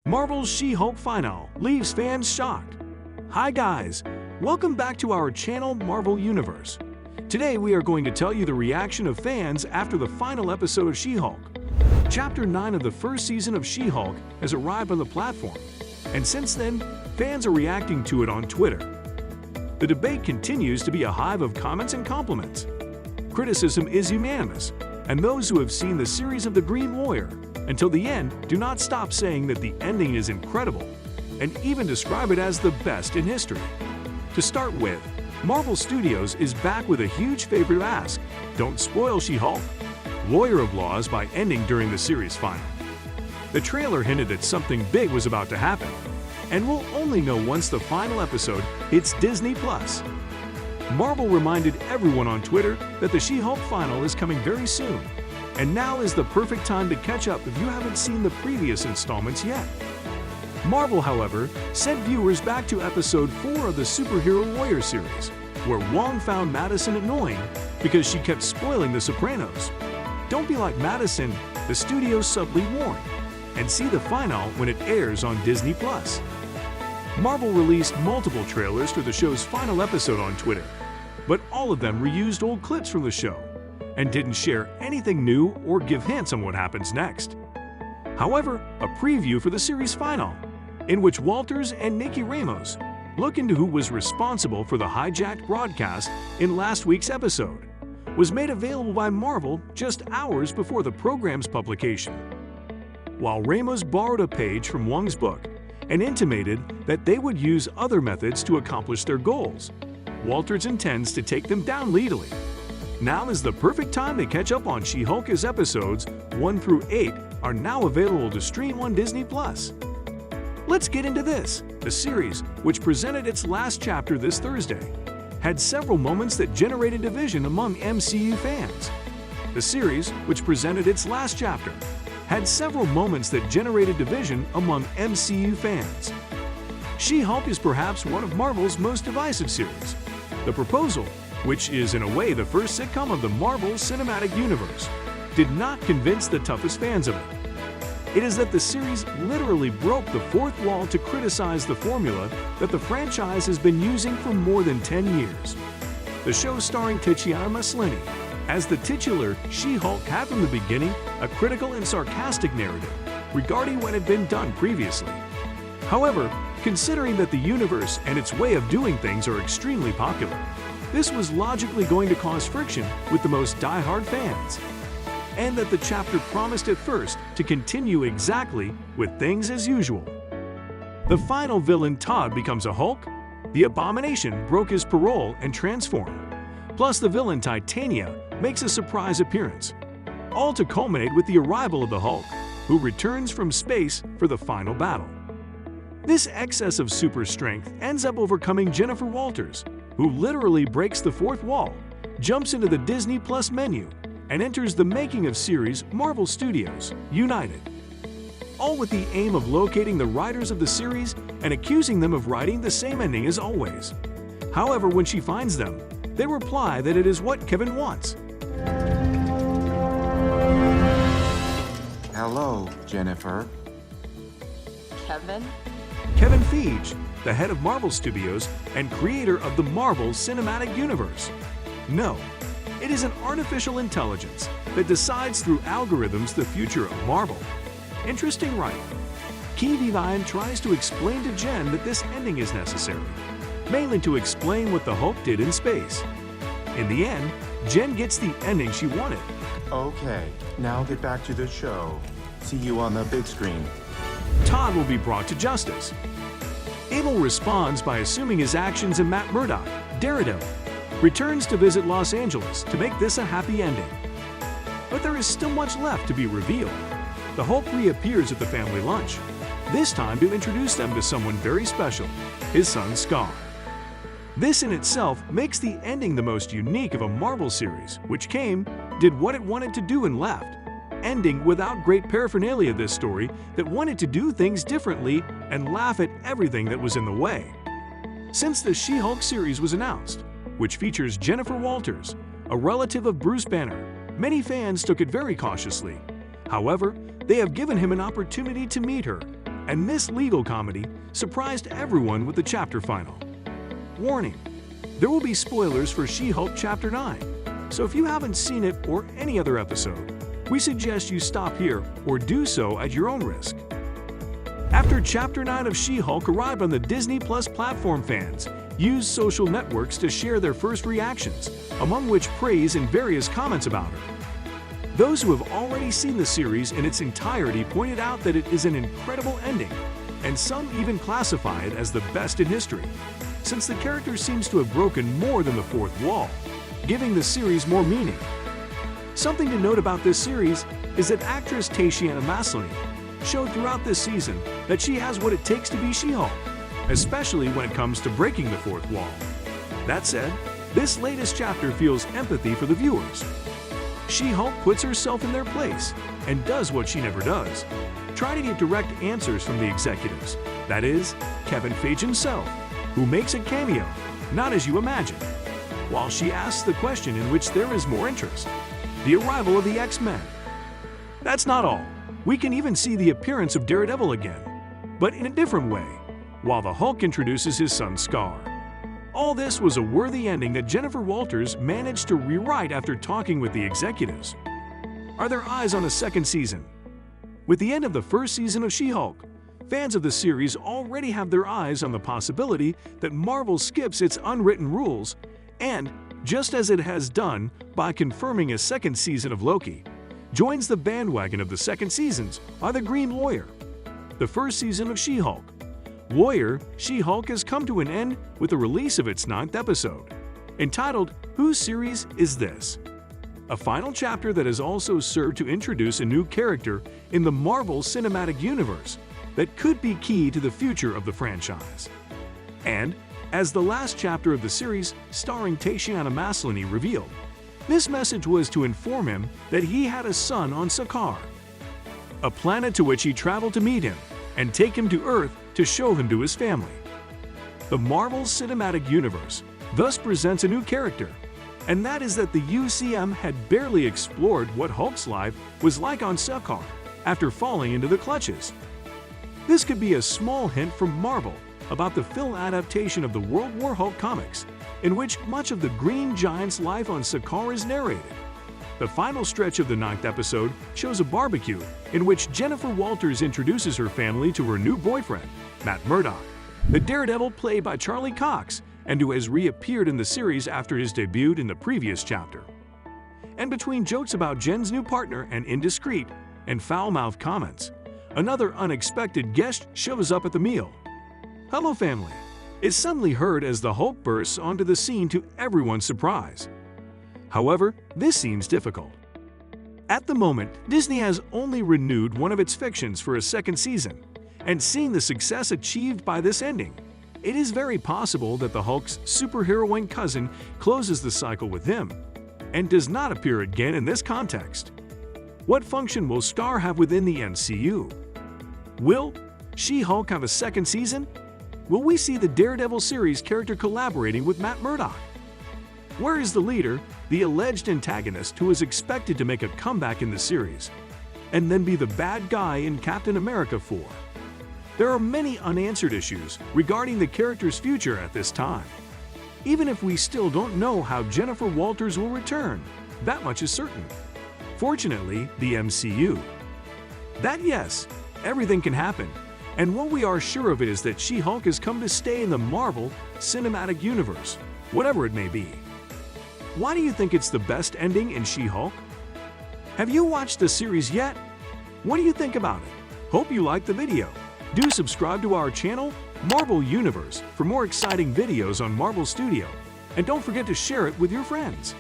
Marvel's She-Hulk finale leaves fans shocked. Hi guys, welcome back to our channel Marvel Universe. Today we are going to tell you the reaction of fans after the final episode of She-Hulk. Chapter 9 of the first season of She-Hulk has arrived on the platform, and since then, fans are reacting to it on Twitter. The debate continues to be a hive of comments and compliments. Criticism is unanimous, and those who have seen the series of the Green Warrior until the end do not stop saying that the ending is incredible, and even describe it as the best in history. To start with, Marvel Studios is back with a huge favor to ask: don't spoil She-Hulk, Lawyer of Laws, by ending during the series final. The trailer hinted that something big was about to happen, and we'll only know once the final episode hits Disney+. Marvel reminded everyone on Twitter that the She-Hulk final is coming very soon, and now is the perfect time to catch up if you haven't seen the previous installments yet. Marvel, however, sent viewers back to episode 4 of the Superhero Warrior series, where Wong found Madison annoying because she kept spoiling The Sopranos. Don't be like Madison, the studio subtly warned, and see the final when it airs on Disney+. Marvel released multiple trailers for the show's final episode on Twitter, but all of them reused old clips from the show and didn't share anything new or give hints on what happens next. However, a preview for the series final, in which Walters and Nikki Ramos look into who was responsible for the hijacked broadcast in last week's episode, was made available by Marvel just hours before the program's publication. While Ramos borrowed a page from Wong's book and intimated that they would use other methods to accomplish their goals, Walters intends to take them down legally. Now is the perfect time to catch up on She-Hulk, as episodes 1 through 8 are now available to stream on Disney+. Let's get into this. The series, which presented its last chapter this Thursday, had several moments that generated division among MCU fans. The series, which presented its last chapter, had several moments that generated division among MCU fans. She-Hulk is perhaps one of Marvel's most divisive series. The proposal, which is in a way the first sitcom of the Marvel Cinematic Universe, did not convince the toughest fans of it. It is that the series literally broke the fourth wall to criticize the formula that the franchise has been using for more than 10 years. The show, starring Tatiana Maslany as the titular She-Hulk, had from the beginning a critical and sarcastic narrative regarding what had been done previously. However, considering that the universe and its way of doing things are extremely popular, this was logically going to cause friction with the most die-hard fans, and that the chapter promised at first to continue exactly with things as usual. The final villain, Todd, becomes a Hulk, the Abomination broke his parole and transformed, plus the villain Titania makes a surprise appearance, all to culminate with the arrival of the Hulk, who returns from space for the final battle. This excess of super strength ends up overcoming Jennifer Walters, who literally breaks the fourth wall, jumps into the Disney+ menu, and enters the making of series Marvel Studios United, all with the aim of locating the writers of the series and accusing them of writing the same ending as always. However, when she finds them, they reply that it is what Kevin wants. Hello, Jennifer. Kevin? Kevin Feige, the head of Marvel Studios and creator of the Marvel Cinematic Universe. No, it is an artificial intelligence that decides through algorithms the future of Marvel. Interesting, right? Key Vivian tries to explain to Jen that this ending is necessary, mainly to explain what the Hulk did in space. In the end, Jen gets the ending she wanted. Okay, now get back to the show. See you on the big screen. Todd will be brought to justice. Abel responds by assuming his actions, and Matt Murdock, Daredevil, returns to visit Los Angeles to make this a happy ending. But there is still much left to be revealed. The Hulk reappears at the family lunch, this time to introduce them to someone very special, his son Scar. This in itself makes the ending the most unique of a Marvel series, which came, did what it wanted to do, and left, ending without great paraphernalia. This story that wanted to do things differently and laugh at everything that was in the way. Since the She-Hulk series was announced, which features Jennifer Walters, a relative of Bruce Banner, many fans took it very cautiously. However, they have given him an opportunity to meet her, And this legal comedy surprised everyone with the chapter final. Warning: there will be spoilers for She-Hulk Chapter 9, so if you haven't seen it or any other episode, we suggest you stop here or do so at your own risk. After Chapter 9 of She-Hulk arrived on the Disney Plus platform, fans used social networks to share their first reactions, among which praise and various comments about her. Those who have already seen the series in its entirety pointed out that it is an incredible ending, and some even classify it as the best in history, since the character seems to have broken more than the fourth wall, giving the series more meaning. Something to note about this series is that actress Tatiana Maslany showed throughout this season that she has what it takes to be She-Hulk, especially when it comes to breaking the fourth wall. That said, this latest chapter feels empathy for the viewers. She-Hulk puts herself in their place and does what she never does: try to get direct answers from the executives, that is, Kevin Feige himself, who makes a cameo, not as you imagine, while she asks the question in which there is more interest: the arrival of the X-Men. That's not all. We can even see the appearance of Daredevil again, but in a different way, while the Hulk introduces his son Scar. All this was a worthy ending that Jennifer Walters managed to rewrite after talking with the executives. Are there eyes on a second season? With the end of the first season of She-Hulk, fans of the series already have their eyes on the possibility that Marvel skips its unwritten rules and, just as it has done by confirming a second season of Loki, joins the bandwagon of the second seasons are the Green Lawyer. The first season of She-Hulk, Lawyer She-Hulk, has come to an end with the release of its 9th episode, entitled Whose Series Is This? A final chapter that has also served to introduce a new character in the Marvel Cinematic Universe that could be key to the future of the franchise. And, as the last chapter of the series starring Tatiana Maslany revealed, this message was to inform him that he had a son on Sakaar, a planet to which he traveled to meet him and take him to Earth to show him to his family. The Marvel Cinematic Universe thus presents a new character, and that is that the UCM had barely explored what Hulk's life was like on Sakaar after falling into the clutches. This could be a small hint from Marvel about the film adaptation of the World War Hulk comics, in which much of the Green Giant's life on Sakaar is narrated. The final stretch of the 9th episode shows a barbecue in which Jennifer Walters introduces her family to her new boyfriend, Matt Murdock, the Daredevil played by Charlie Cox, and who has reappeared in the series after his debut in the previous chapter. And between jokes about Jen's new partner and indiscreet and foul-mouthed comments, another unexpected guest shows up at the meal. "Hello, family," is suddenly heard as the Hulk bursts onto the scene to everyone's surprise. However, this seems difficult. At the moment, Disney has only renewed one of its fictions for a second season, and seeing the success achieved by this ending, it is very possible that the Hulk's superheroine cousin closes the cycle with him and does not appear again in this context. What function will Star have within the MCU? Will She-Hulk have a second season? Will we see the Daredevil series character collaborating with Matt Murdock? Where is the leader, the alleged antagonist who is expected to make a comeback in the series, and then be the bad guy in Captain America 4? There are many unanswered issues regarding the character's future at this time. Even if we still don't know how Jennifer Walters will return, that much is certain. Fortunately, the MCU. That yes, everything can happen, and what we are sure of is that She-Hulk has come to stay in the Marvel Cinematic Universe, whatever it may be. Why do you think it's the best ending in She-Hulk? Have you watched the series yet? What do you think about it? Hope you liked the video. Do subscribe to our channel, Marvel Universe, for more exciting videos on Marvel Studio, and don't forget to share it with your friends.